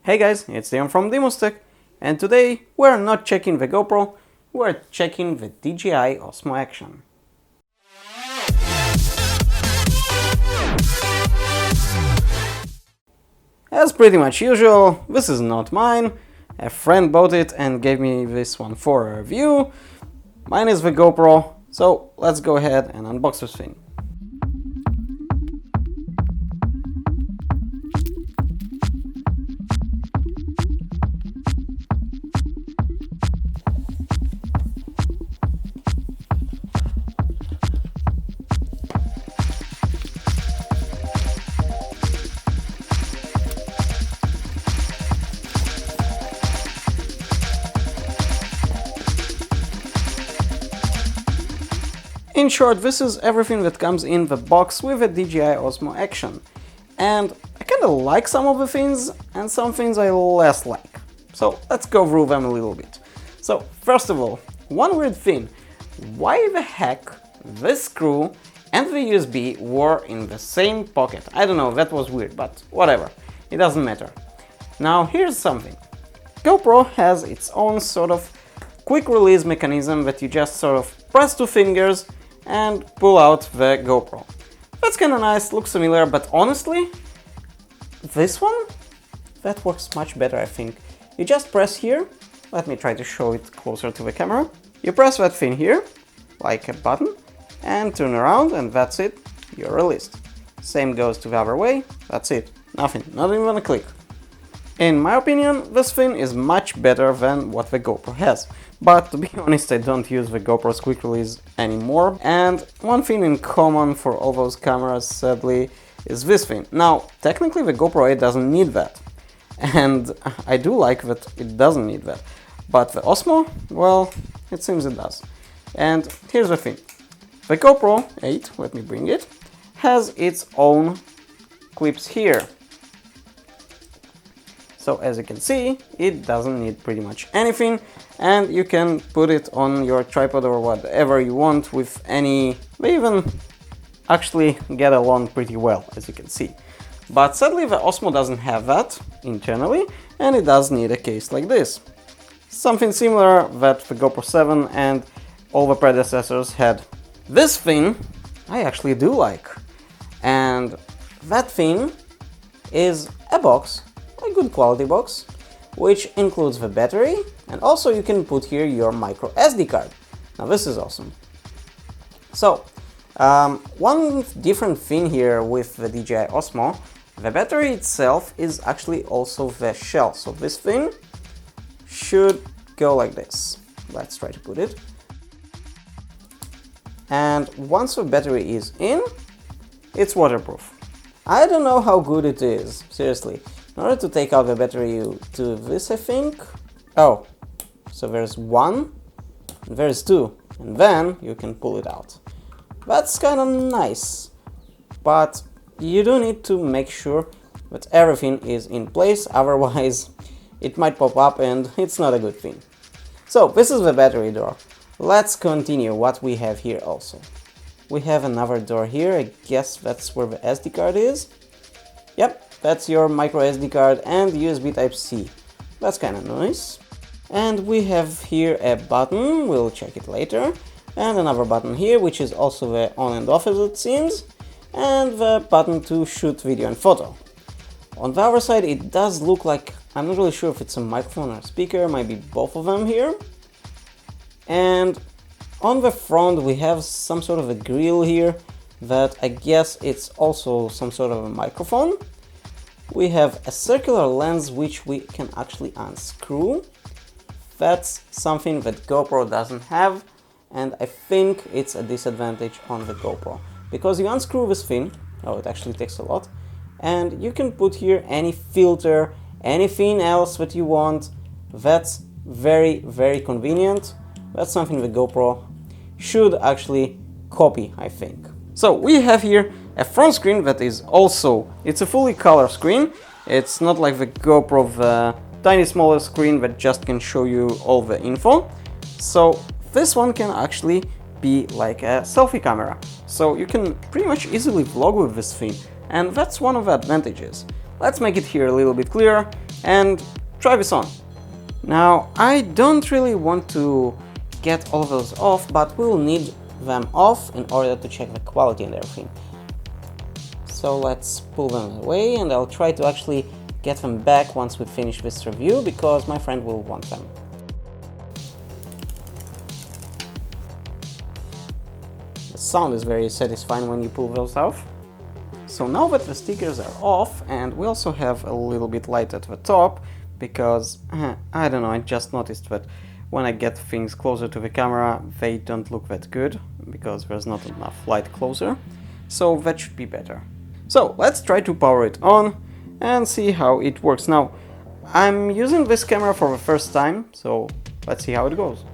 Hey guys, it's Dion from DimusTech, and today we're not checking the GoPro, we're checking the DJI Osmo Action. As pretty much usual, this is not mine. A friend bought it and gave me this one for a review. Mine is the GoPro, so let's go ahead and unbox this thing. In short, this is everything that comes in the box with a DJI Osmo Action. And I kinda like some of the things, and some things I less like. So let's go through them a little bit. So first of all, one weird thing. Why the heck this screw and the USB were in the same pocket? I don't know, that was weird, but whatever. It doesn't matter. Now here's something. GoPro has its own sort of quick release mechanism that you just sort of press two fingers and pull out the GoPro. That's kinda nice, looks familiar, but honestly, this one, that works much better, I think. You just press here, let me try to show it closer to the camera. You press that thing here, like a button, and turn around, and that's it, you're released. Same goes to the other way, that's it, nothing, not even a click. In my opinion, this thing is much better than what the GoPro has. But to be honest, I don't use the GoPro's quick release anymore. And one thing in common for all those cameras, sadly, is this thing. Now, technically the GoPro 8 doesn't need that. And I do like that it doesn't need that. But the Osmo, well, it seems it does. And here's the thing. The GoPro 8, let me bring it, has its own clips here. So as you can see, it doesn't need pretty much anything, and you can put it on your tripod or whatever you want with any... They even actually get along pretty well, as you can see. But sadly the Osmo doesn't have that internally, and it does need a case like this. Something similar that the GoPro 7 and all the predecessors had. This thing I actually do like, and that thing is a box. A good quality box, which includes the battery, and also you can put here your micro SD card. Now this is awesome. So, one different thing here with the DJI Osmo, the battery itself is actually also the shell. So this thing should go like this. Let's try to put it. And once the battery is in, it's waterproof. I don't know how good it is, seriously. In order to take out the battery, you do this, I think. Oh, so there's one, and there's two, and then you can pull it out. That's kind of nice, but you do need to make sure that everything is in place, otherwise it might pop up and it's not a good thing. So this is the battery door. Let's continue what we have here also. We have another door here, I guess that's where the SD card is. Yep. That's your micro SD card and USB Type-C. That's kind of nice. And we have here a button, we'll check it later. And another button here, which is also the on and off as it seems. And the button to shoot video and photo. On the other side it does look like, I'm not really sure if it's a microphone or a speaker, might be both of them here. And on the front we have some sort of a grill here that I guess it's also some sort of a microphone. We have a circular lens which we can actually unscrew. That's something that GoPro doesn't have, and I think it's a disadvantage on the GoPro. Because you unscrew this thing, oh, it actually takes a lot, and you can put here any filter, anything else that you want. That's very, very convenient. That's something the GoPro should actually copy, I think. So we have here a front screen that is also, it's a fully color screen. It's not like the GoPro, the tiny smaller screen that just can show you all the info. So this one can actually be like a selfie camera. So you can pretty much easily vlog with this thing, and that's one of the advantages. Let's make it here a little bit clearer, and try this on. Now, I don't really want to get all of those off, but we'll need them off in order to check the quality and everything. So let's pull them away, and I'll try to actually get them back once we finish this review, because my friend will want them. The sound is very satisfying when you pull those off. So now that the stickers are off, and we also have a little bit light at the top, because, I don't know, I just noticed that when I get things closer to the camera, they don't look that good, because there's not enough light closer, so that should be better. So let's try to power it on and see how it works. Now, I'm using this camera for the first time, so let's see how it goes.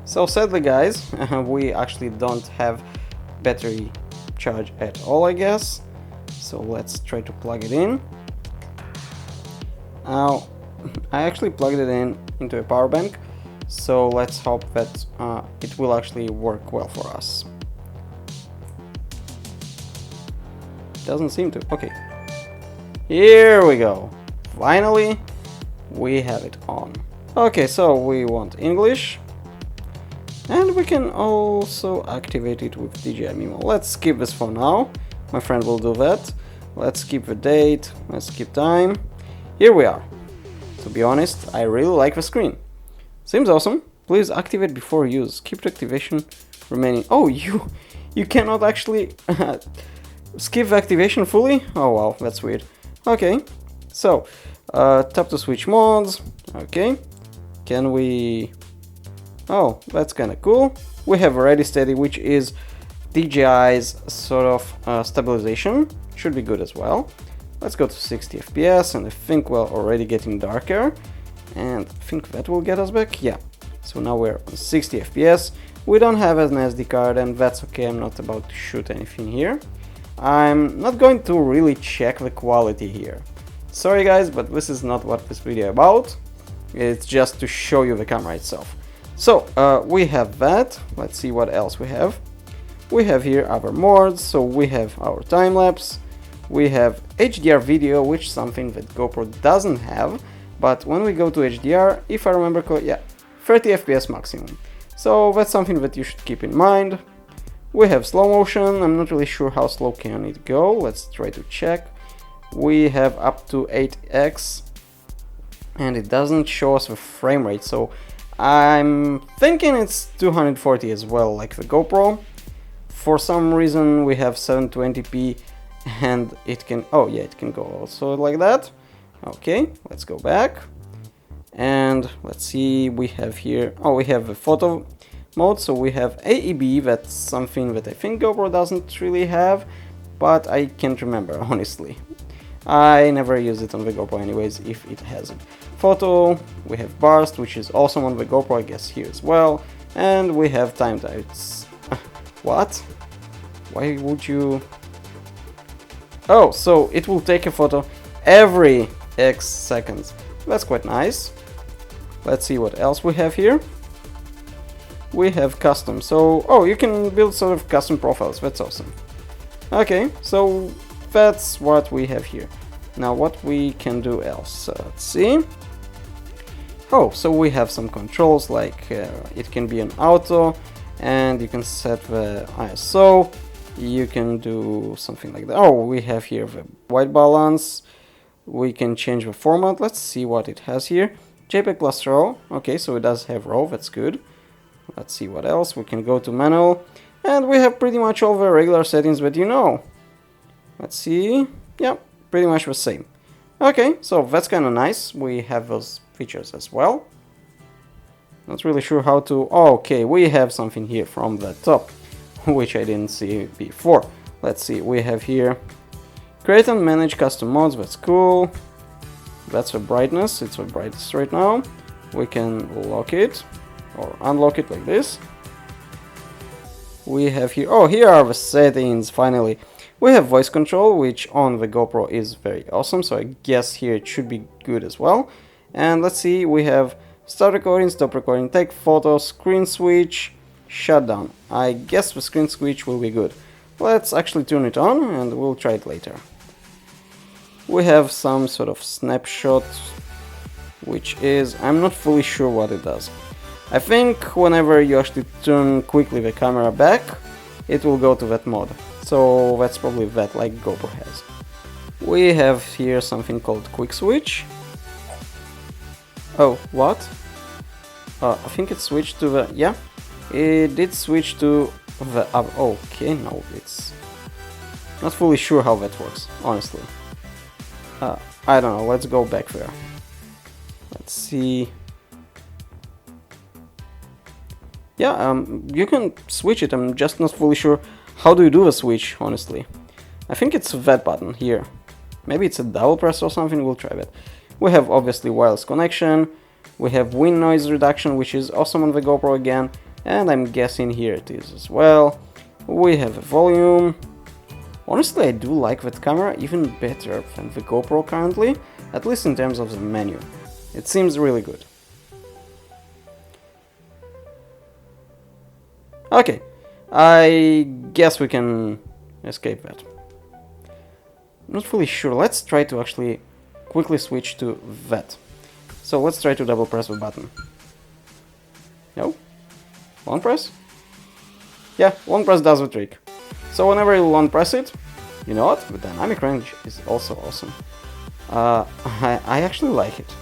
So sadly guys, we actually don't have battery charge at all, I guess, so let's try to plug it in. Now, I actually plugged it into a power bank, so let's hope that it will actually work well for us. Doesn't seem to. Okay, here we go. Finally, we have it on. Okay, so we want English, and we can also activate it with DJI Mimo. Let's skip this for now. My friend will do that. Let's skip the date. Let's skip time. Here we are. To be honest, I really like the screen. Seems awesome. Please activate before use. Keep the activation remaining. Oh, you cannot actually skip the activation fully? Oh wow, that's weird. Okay, so tap to switch modes. Okay, can we... Oh, that's kind of cool. We have Ready Steady, which is DJI's sort of stabilization. Should be good as well. Let's go to 60 FPS, and I think we're already getting darker, and I think that will get us back. Yeah, so now we're on 60 FPS. We don't have an SD card, and that's okay. I'm not about to shoot anything here. I'm not going to really check the quality here. Sorry guys, but this is not what this video is about. It's just to show you the camera itself. So we have that. Let's see what else we have. We have here our modes, so we have our time-lapse. We have HDR video, which is something that GoPro doesn't have, but when we go to HDR, if I remember correctly, yeah, 30 FPS maximum. So that's something that you should keep in mind. We have slow motion. I'm not really sure how slow can it go. Let's try to check. We have up to 8x, and it doesn't show us the frame rate, so I'm thinking it's 240 as well, like the GoPro. For some reason we have 720p, and it can, oh yeah, it can go also like that. Okay, let's go back, and let's see, we have here, oh, we have a photo mode, so we have AEB. That's something that I think GoPro doesn't really have, but I can't remember, honestly. I never use it on the GoPro anyways, if it has it. Photo, we have burst, which is awesome on the GoPro, I guess here as well, and we have time types. What? Why would you... Oh, so it will take a photo every X seconds. That's quite nice. Let's see what else we have here. We have custom, so, oh, you can build sort of custom profiles. That's awesome. Okay, so that's what we have here. Now what we can do else, let's see. Oh, so we have some controls, like it can be an auto, and you can set the ISO. You can do something like that. Oh, we have here the white balance. We can change the format. Let's see what it has here. JPEG plus RAW. Okay, so it does have RAW, that's good. Let's see what else. We can go to manual, and we have pretty much all the regular settings that you know. Let's see. Yeah, pretty much the same. Okay, so that's kind of nice. We have those features as well. Not really sure how to... Oh, okay, we have something here from the top, which I didn't see before. Let's see, we have here create and manage custom modes. That's cool. That's the brightness. It's the brightest right now. We can lock it or unlock it like this. We have here... Oh, here are the settings, finally. We have voice control, which on the GoPro is very awesome, so I guess here it should be good as well. And let's see, we have start recording, stop recording, take photos, screen switch, shutdown. I guess the screen switch will be good. Let's actually turn it on, and we'll try it later. We have some sort of snapshot which is, I'm not fully sure what it does. I think whenever you actually turn quickly the camera back, it will go to that mode. So that's probably that, like GoPro has. We have here something called quick switch. Oh, what? I think it switched to the, yeah, it did switch to the, okay, no, it's not fully sure how that works, honestly. I don't know, let's go back there. Let's see. Yeah, you can switch it, I'm just not fully sure how do you do the switch, honestly. I think it's that button here. Maybe it's a double press or something, we'll try that. We have obviously wireless connection, we have wind noise reduction, which is awesome on the GoPro again, and I'm guessing here it is as well. We have a volume. Honestly, I do like that camera even better than the GoPro currently, at least in terms of the menu. It seems really good. Okay, I guess we can escape that. I'm not fully sure. Let's try to actually quickly switch to that. So let's try to double press the button. No? Long press? Yeah, long press does the trick. So whenever you long press it, you know what? The dynamic range is also awesome. I actually like it.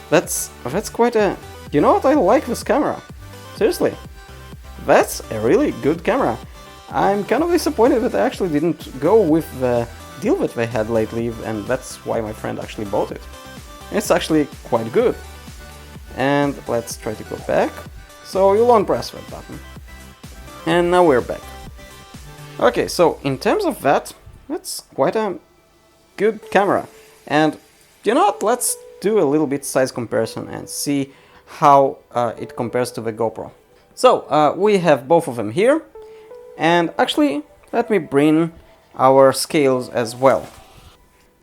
That's quite a... You know what? I like this camera. Seriously. That's a really good camera. I'm kind of disappointed that I actually didn't go with the deal that they had lately, and that's why my friend actually bought it. It's actually quite good. And let's try to go back. So you long press that button. And now we're back. Okay, so in terms of that, that's quite a good camera. And you know what, let's do a little bit size comparison and see how it compares to the GoPro. So we have both of them here, and actually let me bring our scales as well.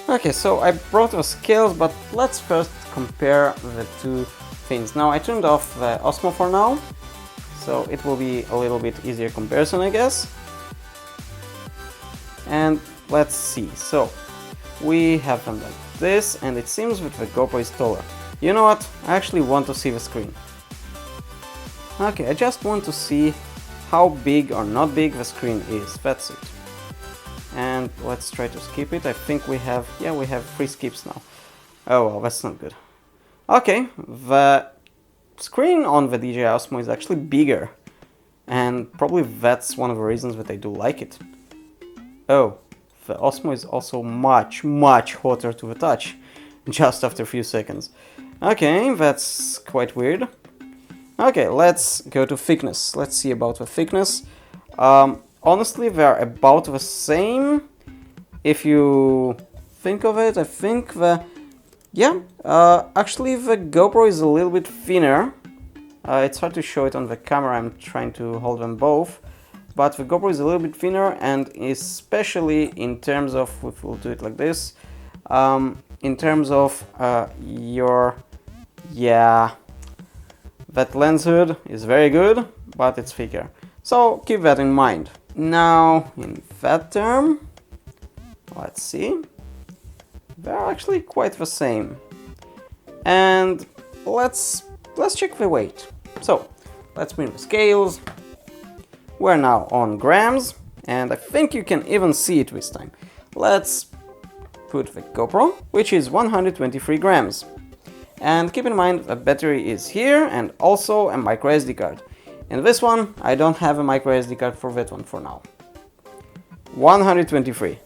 Okay, so I brought the scales, but let's first compare the two things. Now I turned off the Osmo for now, so it will be a little bit easier comparison, I guess. And let's see, so we have them like this, and it seems that the GoPro is taller. You know what, I actually want to see the screen. Okay, I just want to see how big or not big the screen is, that's it. And let's try to skip it. I think we have, yeah, we have 3 skips now. Oh well, that's not good. Okay, the screen on the DJI Osmo is actually bigger, and probably that's one of the reasons that I do like it. Oh, the Osmo is also much hotter to the touch, just after a few seconds. Okay, that's quite weird. Okay, let's go to thickness. Let's see about the thickness. Honestly, they're about the same. If you think of it, I think actually the GoPro is a little bit thinner. It's hard to show it on the camera, I'm trying to hold them both. But the GoPro is a little bit thinner, and especially in terms of, if we'll do it like this, in terms of that lens hood is very good, but it's thicker. So keep that in mind. Now, in that term, let's see, they're actually quite the same. And let's check the weight. So let's bring the scales. We're now on grams, and I think you can even see it this time. Let's put the GoPro, which is 123 grams. And keep in mind the battery is here, and also a micro SD card. In this one, I don't have a micro SD card for that one for now. 123.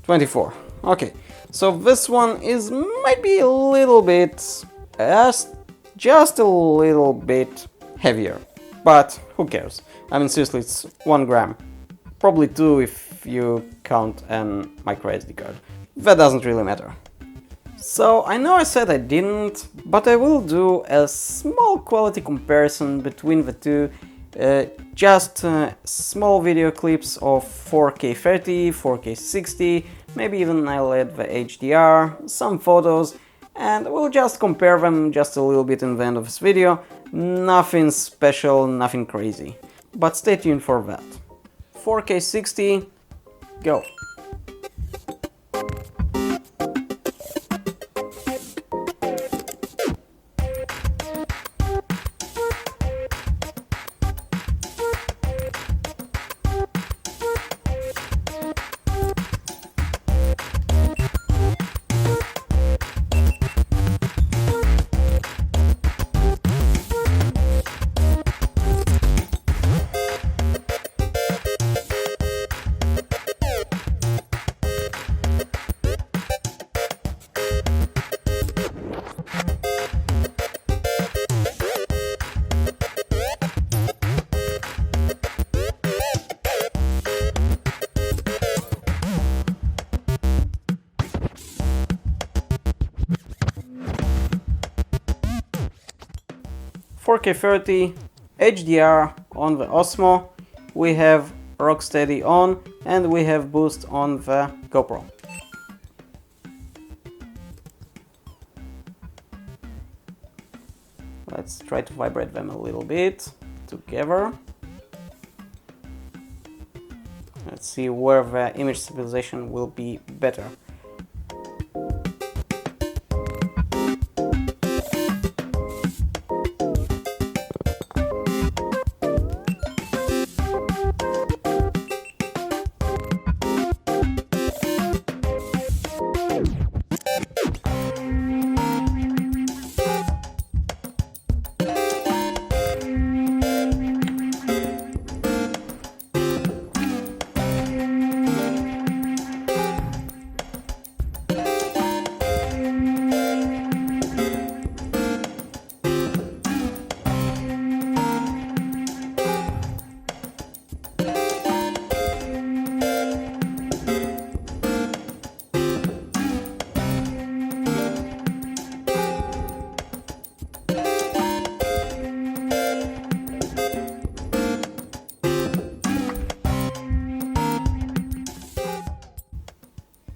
24. Okay, so this one might be a little bit, just a little bit heavier. But who cares? I mean, seriously, it's 1 gram. Probably 2 if you count a micro SD card. That doesn't really matter. So, I know I said I didn't, but I will do a small quality comparison between the two. Just small video clips of 4K 30, 4K 60, maybe even I'll add the HDR, some photos, and we'll just compare them just a little bit in the end of this video. Nothing special, nothing crazy. But stay tuned for that. 4K 60, go! 4K 30, HDR on the Osmo, we have Rocksteady on, and we have boost on the GoPro. Let's try to vibrate them a little bit together. Let's see where the image stabilization will be better.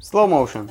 Slow motion.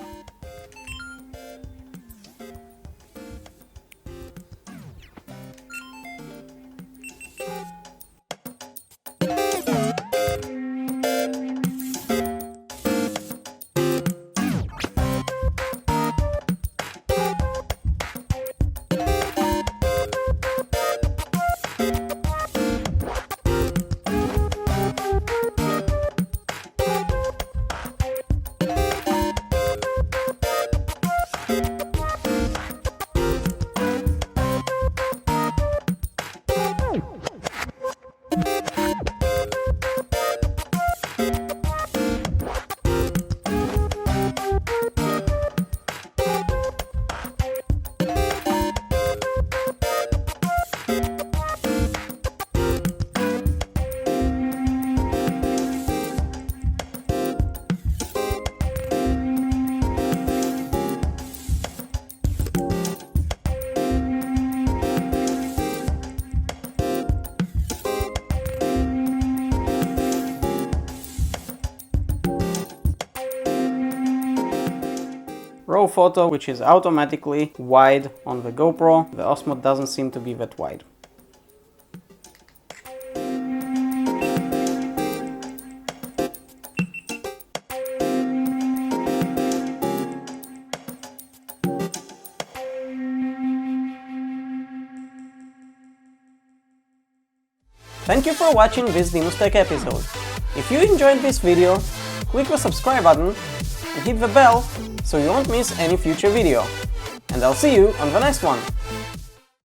RAW photo, which is automatically wide on the GoPro. The Osmo doesn't seem to be that wide. Thank you for watching this DimusTech episode. If you enjoyed this video, click the subscribe button and hit the bell so you won't miss any future video. And I'll see you on the next one.